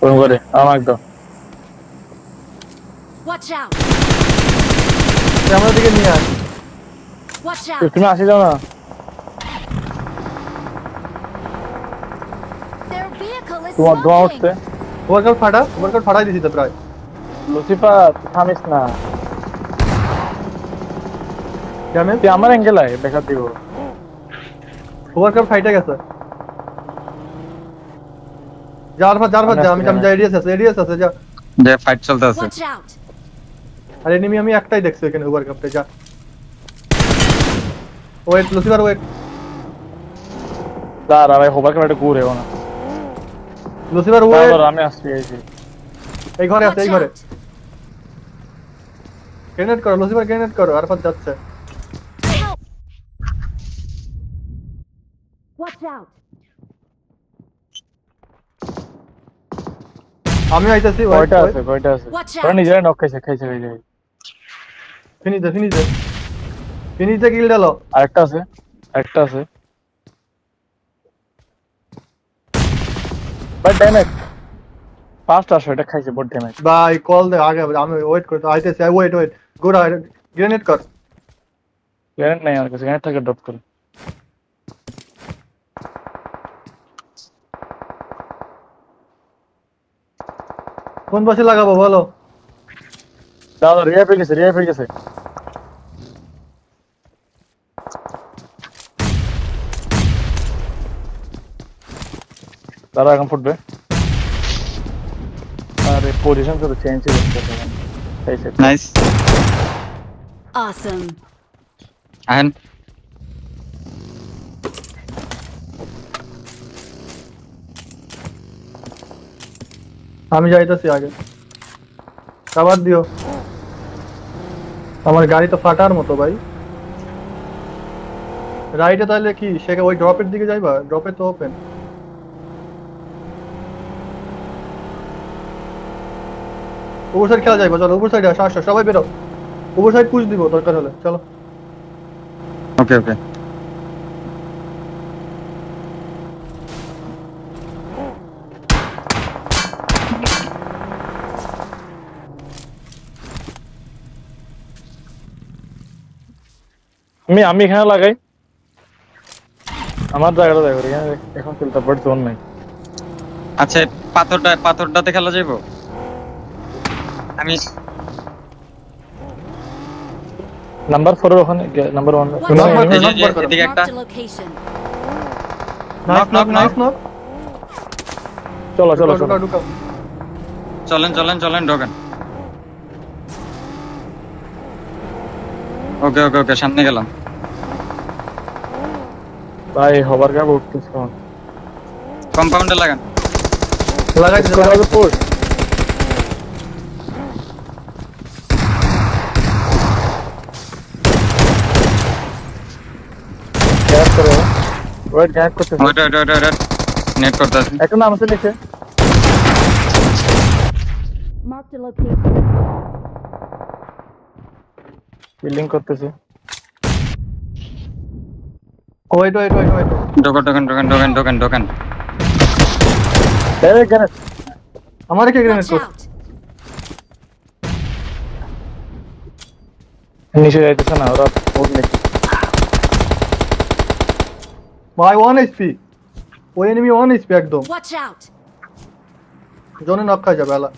কোন করে আমাকে দাও। Watch out! আমার দিকে নিয়ে আয়। Watch out! তুমি আসি যাও না। Their vehicle is তোমার দোয়া smoking. উঠছে। ওভারকাউট ফাটাই দিছি তো প্রায়। লুসিফার থামিস না। ক্যামেল তুই আমার অ্যাঙ্গেল আয় দেখা দিব। ওভারকাউট ফাইটে গেছে। যা আমি যা এরিয়াস আছে যা। যে ফাইট চলতে আছে। Watch out! আর এনিমি আমি একটাই দেখছি এখানে ওভারকাউটে যা। Wait Lucifer wait. দাঁড়া ভাই হোবার ক্যামেরাটা ঘুরে না। Lucifer wait. আমি আসছি এই ঘরে আছে Watch এই ঘরে। out! গ্রেনেড করো লুসিফার গ্রেনেড করো আরফাত যাচ্ছে। Help! Watch out! আমি আইতাছি কয়টা আছে Watch ওরা out! নিজেরাই নক খাইছে ফিনিশ দে কিল ডালো। আরেকটা আছে বাট ড্যামেজ ফাস্ট আসো এটা খাইছে বড় ড্যামেজ। ভাই কল দে আগে আমি ওয়েট করতে আইতেছি ওয়েট গুড গ্রেনেড কর। গ্রেনেড নাই আমার কাছে গ্রেনেড থেকে ড্রপ কর। কোন পাশে লাগাবো বলো। দাও রিয়া পেয়ে গেছে তারা এখন ফুটবে। আরে পজিশন তো চেঞ্জ করতে হবে। Nice Awesome. আহেন আমি যাইতাছি আগে খাবার দিও। আমার গাড়ি তো ফাটার মতো ভাই। রাইটে তাহলে কি সে ওই ড্রপের দিকে যাইবা? ড্রপে তো ওপেন। ওভার সাইড খেলা যাইবা চলো ওভার সাইডে আসো সবাই বেরো। ওভার সাইড পুশ দিব দরকার হলে চলো। ওকে ওকে আমি এখানে লাগাই আমার জায়গাটা দেখো এখানে এখন খেলতে পারছি জোন নাই। আচ্ছা পাথরটাতে খেলা যাইবো। আমি নাম্বার 4 এর ওখানে নাম্বার 1 Watch out! এদিকে একটা Marked a location. Nice knock. চলো ঢুকাও। চলেন ঢোকেন। ওকে সামনে গেলাম। ভাই হবার কা উঠতেছ কম্পাউন্ডে লাগান। লাগাইছে পুশ গ্যাপ করো ওয়েট গ্যাপ করতে ওয়েট নেট করতে আছে। একটা নাম আছে লিখে Marked a location. বিল্ডিং করতেছে। ওয়েট ঢোকেন ডাইরেক্ট গ্রেনেড আমারে কে গ্রেনেড Watch করছে? out! নিচে যাইতেছে না ওরা ওর নেই। ভাই 1 এইচপি ওই এনিমি 1 এইচপি একদম Watch out! জোনে নক খাই যাবে আলা।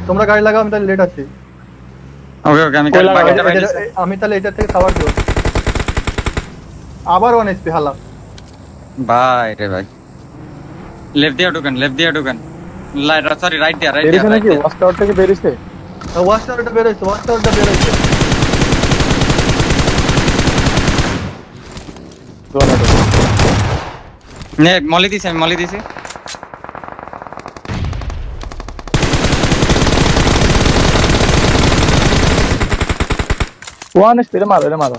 তোমরা গাড়ি লাগাও আমি তাহলে লেট আছি। ওকে আমি বাকিটা আমি তাহলে এটা থেকে খাবার দেব। আবার 1 এইচপি হালা। ভাই লেফট দিয়ে ঢোকেন সরি রাইট দিয়া বেরিয়েছে নাকি ওয়াচ টাওয়ার থেকে বেরিয়েছে। ওয়াচ টাওয়ারটা বের হইছে নে মলি দিছি ওয়ান স্পিড মারো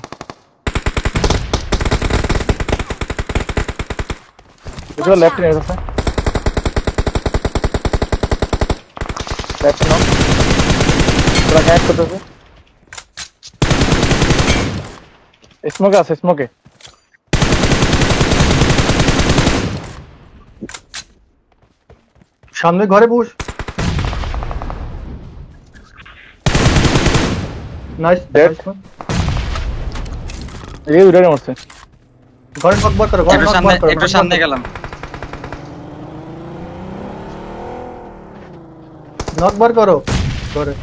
এটা লেফট নিয়ে গেছে লেফট নো তোরা গ্যাপ করতেছে স্মোকে সামনে ঘরে পুশ নাইস Dead. এই উড়ে মরছে ঘরে নক বার করো ঘরে একটু নক সামনে বার করো একটু সামনে গেলাম নক বার করো ঘরে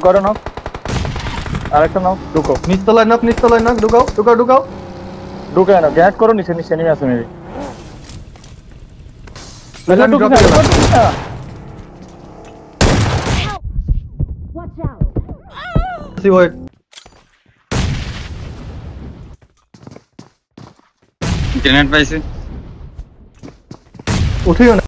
ঘরে নক আরেকটা নক ঢুকো নিচতলায় নক ঢুকাও ঢুকে না গ্যাট করো নিচে নেমে আসো মেবি আমি drop এ গেলাম। Help! Watch out! সি ওয়েট গ্রেনেড পাইছি উঠিও না